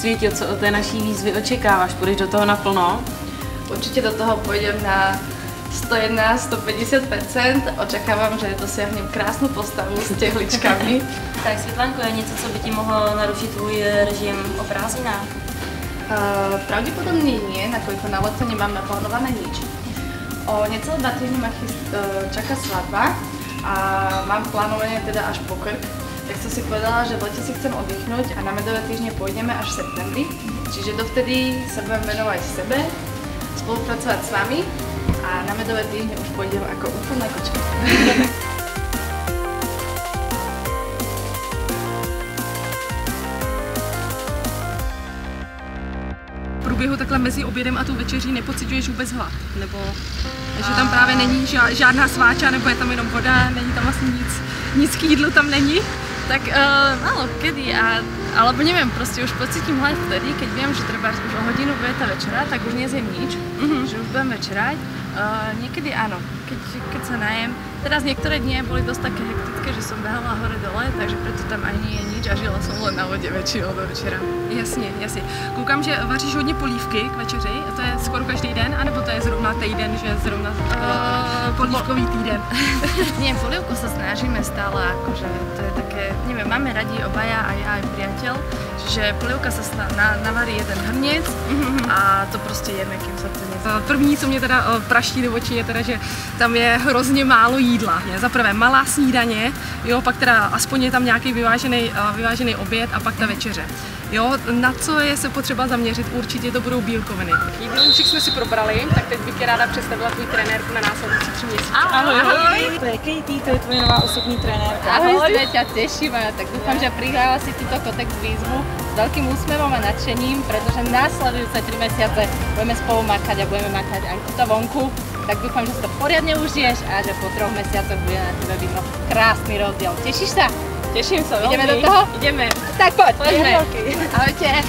světě, co od té naší výzvy očekáváš? Půjdeš do toho naplno? Určite do toho pôjdem na 101–150%. Očekávám, že dosiahnem krásnu postavu s tehličkami. Tak Světlanko, je něco, co by ti mohlo narušit tvůj režim o prázdninách? Pravdepodobne nie, nakoľko na leto nemám naplánované nič. O necelé 2 týždne ma čaká svadba a mám plánované teda až po krk. Tak som si povedala, že v lete si chcem oddychnúť a na medové týždne pôjdeme až v septembri. Čiže dovtedy sa budem venovať sebe, spolupracovať s vami a na medové týždne už pôjdem ako úplná kočka. V průběhu takhle mezi obědem a tou večeří nepociťuješ vůbec hlad? Nebo že tam právě není žádná sváča, nebo je tam jenom voda, není tam vlastně nic k jídlu tam není? Tak málo kedy, alebo neviem, proste už pocitím hlad vtedy, keď viem, že treba už o hodinu bude tá večera, tak už nezjem nič, že už budem večerať. Niekedy áno, keď sa najem. Teraz niektoré dni boli dosť také hektické, že som behala hore-dole, takže preto tam ani nie je nič a žila som len na vode väčšinou do večera. Jasně. Koukám, že vaříš hodně polívky k večeři, a to je skoro každý den, anebo to je zrovna týden, že zrovna polívkový týden? Nie, polívku sa snažíme stále, akože to je také, neviem, máme radi obaja, aj ja, aj priateľ, čiže polívka sa navarí jeden hrniec a to prostě jeme, kým sa to nezná. První, co mě teda praští do očí, je teda, že tam je hrozně málo jídla. Za prvé malá snídaně, jo, pak teda aspoň je tam nějaký vyvážený oběd a pak ta večeře. Jo, na co je se potřeba zaměřit? Určitě to budou bílkoviny. Jídelníček jsme si probrali, tak teď bych tě ráda představila tvůj trenérku na následující 3 měsíce. Ahoj! To je Katie, to je tvoje nová osobní trenérka. Ahoj, ťa teším a tak dúfam, že prihlála si túto Kotex výzvu s veľkým úsmevom a nadšením, pretože následujúce 3 mesiace budeme spolu makať a budeme makať aj tuto vonku. Tak dúfam, že si to poriadne užiješ a že po 3 mesiacoch bude na tebe vidno krásny rozdiel. Tešíš sa? Teším se. Ideme do toho? Ideme. Tak poďme. Ahojte.